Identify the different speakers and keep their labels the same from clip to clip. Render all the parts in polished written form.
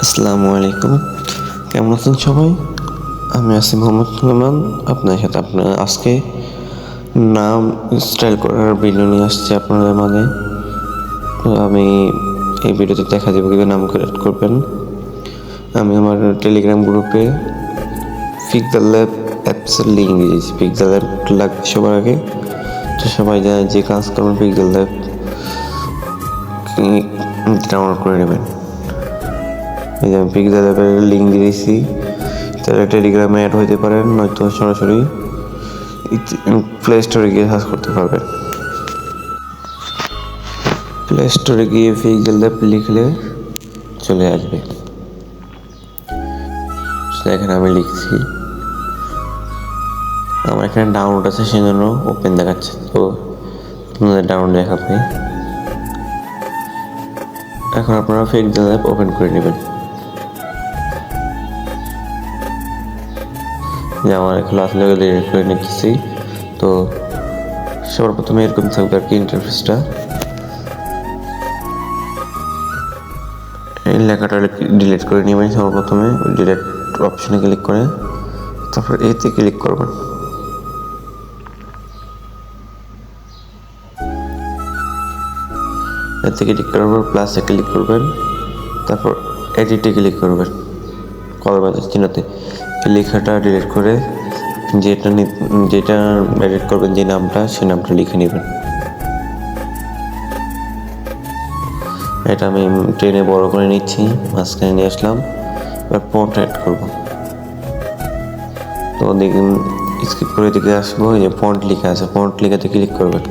Speaker 1: আসসালামু আলাইকুম। কেমন আছেন সবাই? আমি আছি মোহাম্মদ সুলেমান। আপনার সাথে আজকে নাম স্টাইল করার ভিডিও নিয়ে আসছি আপনাদের মাঝে। তো আমি এই ভিডিওতে দেখা দেবো কীভাবে নাম ক্রিয়েট করবেন। আমি আমার টেলিগ্রাম গ্রুপে পিক্সেল ল্যাব অ্যাপসের লিঙ্ক দিয়েছি। পিক্সেল ল্যাব লাগবে সবার আগে। তো সবাই জানে যে কাজ করবেন পিক্সেল ল্যাব ডাউনলোড করে নেবেন। এই যে আমি পিক্সেল ল্যাবের লিঙ্ক দিয়েছি, তাহলে টেলিগ্রামে অ্যাড হইতে পারেন, নয়তো সরাসরি প্লে স্টোরে গিয়ে সার্চ করতে পারবেন। প্লে স্টোরে গিয়ে পিক্সেল ল্যাব লিখলে চলে আসবে। এখানে আমি লিখছি, আমার এখানে ডাউনলোড আছে, সেই জন্য ওপেন দেখাচ্ছে। তো আপনাদের ডাউনলোড দেখাবে। এখন আপনারা পিক্সেল ল্যাব ওপেন করে নেবেন। যে আমার এগুলো আসলে ডিলিট করে নিতেছি। তো সবার প্রথমে এরকম থাকবে আর কি ইন্টারফেসটা। এই লেখাটা ডিলিট করে নেবেন সবার প্রথমে। ডিলিট অপশনে ক্লিক করে তারপর এতে ক্লিক করবেন। এতে ক্লিক করার পর প্লাসে ক্লিক করবেন, তারপর এডিটে ক্লিক করবেন। কলমের চিহ্নতে লেখাটা ডিলিট করে যেটা এডিট করবেন, যে নামটা, সেই নামটা লিখে নেবেন। এটা আমি টেনে বড় করে নিচ্ছি, মাঝখানে নিয়ে আসলাম। এবার ফন্ট অ্যাড করবো। তো দেখুন স্কিপ করে দিকে আসবো, এই যে ফন্ট লেখা আছে, ফন্ট লেখাতে ক্লিক করবেন।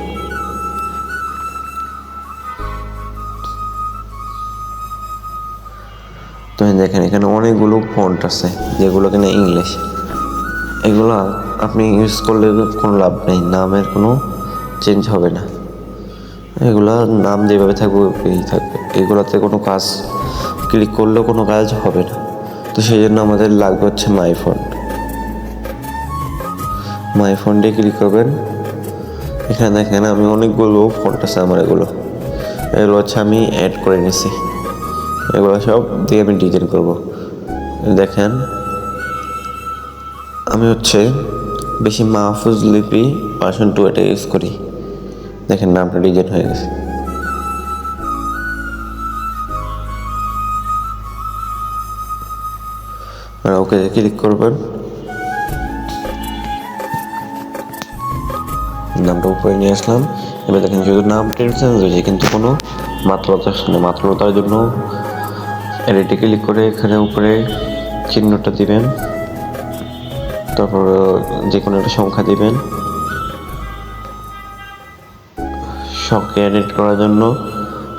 Speaker 1: তো দেখেন এখানে অনেকগুলো ফন্ট আছে, যেগুলো কিনা ইংলিশ। এগুলো আপনি ইউজ করলে কোনো লাভ নেই, নামের কোনো চেঞ্জ হবে না। এগুলো নাম যেভাবে থাকবে ওইভাবেই থাকবে, এগুলোতে কোনো কাজ ক্লিক করলেও কোনো কাজ হবে না। তো সেই জন্য আমাদের লাগবে হচ্ছে মাই ফন্টে ক্লিক করবেন। এখানে দেখেন আমি অনেকগুলো ফন্ট আছে আমার, এগুলো হচ্ছে আমি অ্যাড করে নিছি। এগুলো সব দিয়ে আমি ডিজাইন করব। দেখেন আমি হচ্ছে বেশি মাহফুজ লিপি ভার্সন 2 এটা ইউজ করি। দেখেন নামটা ডিজাইন হয়ে গেছে। আর ওকে ক্লিক করবেন, নামটা উপরে নিয়ে আসলাম। এবার দেখেন শুধু নামটা চেঞ্জ হয়েছে, কিন্তু কোনো মাত্রতা আসছে না। মাত্রতার জন্য এডিটে ক্লিক করে এখানে উপরে চিহ্নটা দিবেন, তারপর যে কোনো একটা সংখ্যা দিবেন। সংখ্যা এডিট করার জন্য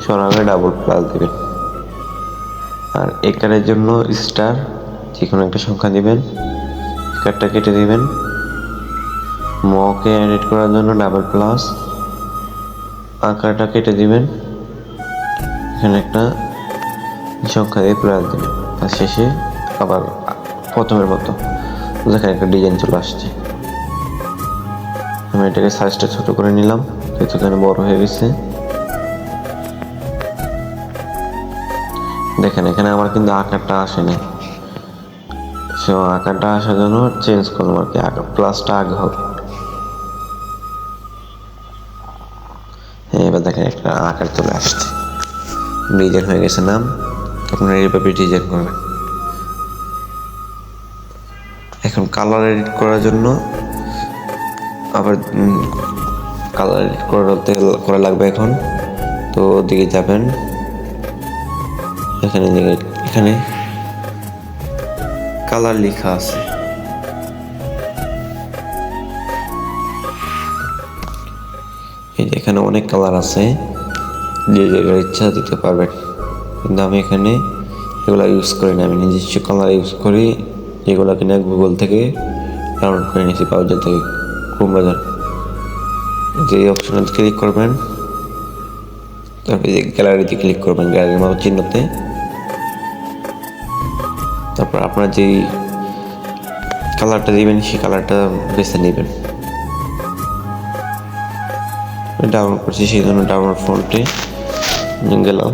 Speaker 1: সরাসরি ডাবল প্লাস দিবেন। আর একারের জন্য স্টার, যে কোনো একটা সংখ্যা দিবেন, স্টারটা কেটে দিবেন। মকে এডিট করার জন্য ডাবল প্লাস, আকারটা কেটে দিবেন, এখানে একটা সংখ্যা দিয়ে প্লাস দিবেন। আর শেষে আবার প্রথমের মতো দেখেন একটা ডিজাইন চলে আসছে। আমি এটাকে সাইজটা ছোট করে নিলাম, যেহেতু এখানে বড় হয়ে গেছে। দেখেন এখানে আমার কিন্তু আকারটা আসেনি, সে আকারটা আসার জন্য চেঞ্জ করলাম আর কি, আকার প্লাসটা আগে হবে। এবার দেখেন একটা আকার চলে আসছে, ডিজাইন হয়ে গেছে নাম। আপনারা এইভাবে ডিজাইন করবেন। এখন কালার এডিট করার জন্য আবার কালার এডিট করা লাগবে এখন। তো দিকে যাবেন, এখানে কালার লেখা আছে। এই যে এখানে অনেক কালার আছে, যে জায়গার ইচ্ছা দিতে পারবেন। কিন্তু আমি এখানে এগুলো ইউজ করি না, আমি নিজস্ব কালার ইউজ করি, যেগুলো কিনা গুগল থেকে ডাউনলোড করে নিয়েছি, ব্রাউজার থেকে, ক্রোম ব্রাউজার। যে অপশনে ক্লিক করবেন, তারপরে গ্যালারিতে ক্লিক করবেন, গ্যালারির মতো চিহ্নতে। তারপর আপনার যেই কালারটা দিবেন সেই কালারটা বেছে নেবেন। ডাউনলোড করছি, সেই জন্য ডাউনলোড ফন্টে গেলাম,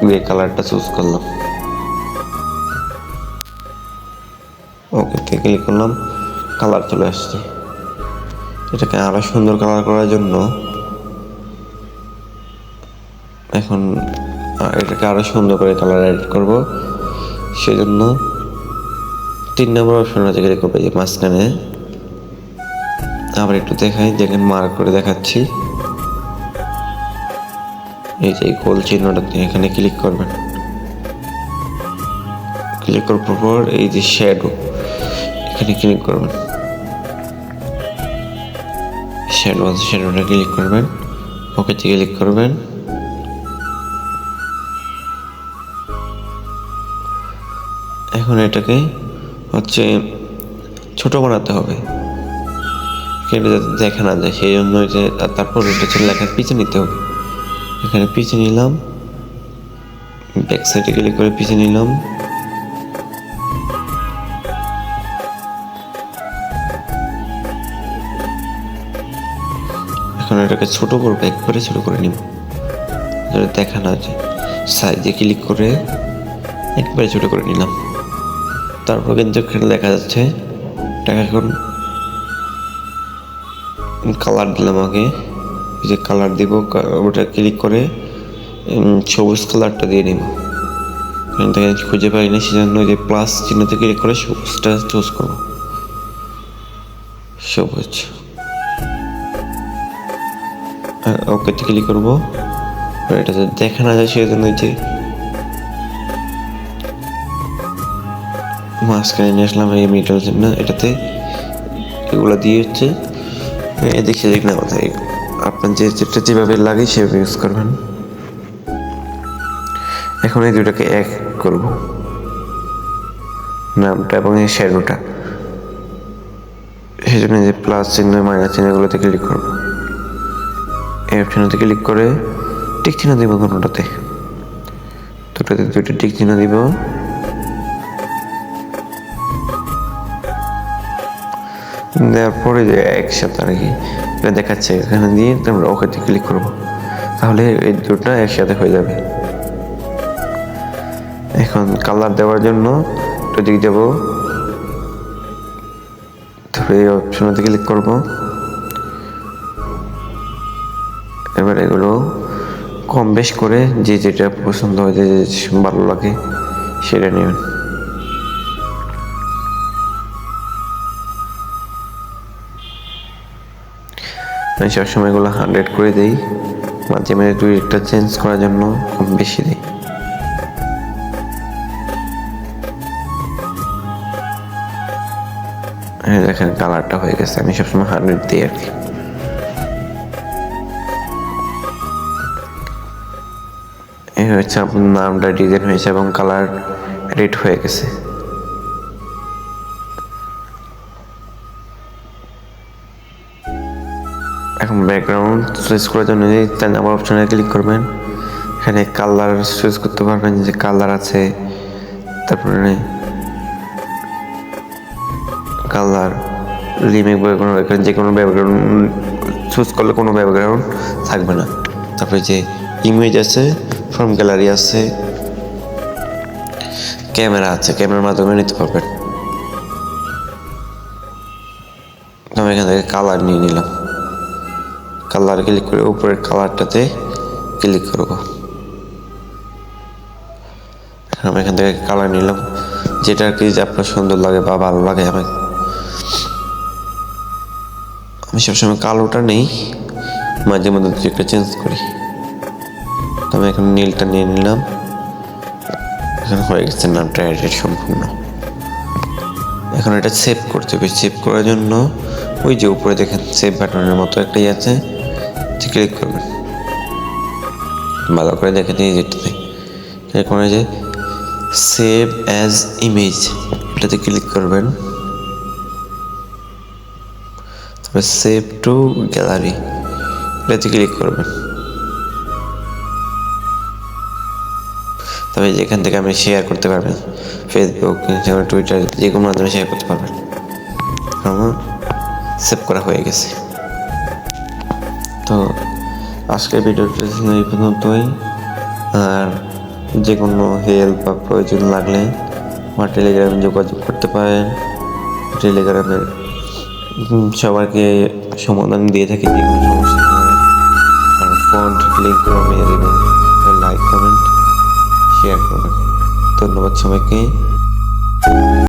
Speaker 1: গ্রে কালারটা চুজ করলাম। ক্লিক করলাম, কালার চলে আসছে। এটাকে আরও সুন্দর কালার করার জন্য এখন এটাকে আরও সুন্দর করে কালার অ্যাড করব। সেজন্য 3 নম্বর অপশন আছে, ক্লিক করবো। যে মাঝখানে আবার একটু দেখাই, যেখানে মার্ক করে দেখাচ্ছি, এই যে গোল চিহ্নটাতে এখানে ক্লিক করবেন। ক্লিক করার পর এই যে শ্যাডো, এখানে ক্লিক করবেন। শ্যাডো আছে, শ্যাডোটা ক্লিক করবেন, ওকেতে ক্লিক করবেন। এখন এটাকে হচ্ছে ছোট বানাতে হবে, এটা যাতে দেখা না যায়, সেই জন্য যে তারপর এটা হচ্ছে লেখার পিছে নিতে হবে। এখানে পিছে নিলাম, ব্যাক সাইডে ক্লিক করে পিছে নিলাম। এখন এটাকে ছোট করবো, একবারে ছোট করে নিব, যাতে দেখা না যায়। সাইজে ক্লিক করে একবারে ছোট করে নিলাম। তারপর কিন্তু এখানে দেখা যাচ্ছে, এটা এখন কালার দিলাম। আগে যে কালার দিব, ওটা ক্লিক করে সবুজ কালারটা দিয়ে নিব। এখান থেকে খুঁজে পাই না, সেজন্য যে প্লাস চিহ্নতে ক্লিক করে সবুজটা চুজ করব, সবুজ। ওকেতে ক্লিক করবো, এটা যদি দেখা না যায় সেজন্য যে মাঝখানে নিয়ে আসলাম এই মিডল চিহ্ন, এটাতে এগুলো দিয়ে হচ্ছে এদিক সেদিক না কথা, আপনার যেটা যেভাবে লাগে সেভাবে ইউজ করবেন। এখন এই দুটাকে এক করব, নামটা এবং এই শ্যাডোটা। সেই জন্য যে প্লাস চিহ্ন মাইনাস চিহ্নগুলোতে ক্লিক করব। এই অপশনটাতে ক্লিক করে টিক চিহ্ন দিব, কোনোটাতে দুটোতে দুটো টিক চিহ্ন দিব। দেওয়ার পরে যে একসাথে আর কি এটা দেখাচ্ছে, এখানে দিয়ে আমরা ওকেতে ক্লিক করব, তাহলে এই দুটো একসাথে হয়ে যাবে। এখন কালার দেওয়ার জন্য দিক দেব, তারপরে এই অপশনটাতে ক্লিক করব। এবার এগুলো কম বেশ করে যে যেটা পছন্দ হয়, যে ভালো লাগে সেটা নেবেন। আমি সবসময় এগুলো 100 করে দিই, মাঝে মাঝে 2-1টা চেঞ্জ করার জন্য কম বেশি দিই। দেখেন কালারটা হয়ে গেছে, আমি সবসময় 100 দিই আর কি। এই হচ্ছে আপনার নামটা ডিজাইন হয়েছে এবং কালার এডিট হয়ে গেছে। এখন ব্যাকগ্রাউন্ড সুইচ করার জন্য 3 নম্বর অপশনে ক্লিক করবেন। এখানে কালার সুইচ করতে পারবেন, যে কালার আছে, তারপরে কালার রিমেক ব্যাকগ্রাউন্ড, এখানে যে কোনো ব্যাকগ্রাউন্ড চুজ করলে কোনো ব্যাকগ্রাউন্ড থাকবে না। তারপরে যে ইমেজ আছে, ফ্রম গ্যালারি আছে, ক্যামেরা আছে, ক্যামেরার মাধ্যমে নিতে পারবেন। আমি এখান থেকে কালার নিয়ে নিলাম, কালার ক্লিক করে উপরের কালারটাতে ক্লিক করব। আমি এখান থেকে কালার নিলাম, যেটা আর কি আপনার সুন্দর লাগে বা ভালো লাগে। আমি সবসময় কালোটা নেই, মাঝে মধ্যে একটা চেঞ্জ করি। তো আমি এখন নীলটা নিয়ে নিলাম। এখন হয়ে গেছে নামটা এডিট সম্পূর্ণ। এখন এটা সেভ করতে হবে। সেভ করার জন্য ওই যে উপরে দেখেন সেভ বাটনের মতো একটাই আছে, ক্লিক করবেন। ভালো করে দেখে নিয়ে যেটাতে ক্লিক করে যে সেভ অ্যাজ ইমেজ, এটাতে ক্লিক করবেন। তারপরে সেভ টু গ্যালারি, এটাতে ক্লিক করবেন। তবে যেখান থেকে আপনি শেয়ার করতে পারবেন, ফেসবুক, ইনস্টাগ্রাম, টুইটার, যে কোনো মাধ্যমে শেয়ার করতে পারবেন। আমার সেভ করা হয়ে গেছে। তো আজকের ভিডিওটা এই পর্যন্তই। আর যে কোনো হেল্প বা প্রয়োজন লাগলে আমার টেলিগ্রামে যোগাযোগ করতে পারেন। টেলিগ্রামের সবাইকে সমাধান দিয়ে থাকি যে কোনো সমস্যা সমাধান। আর ফন্ট লিঙ্ক করে দেবেন, লাইক কমেন্ট শেয়ার করবেন। ধন্যবাদ সবাইকে।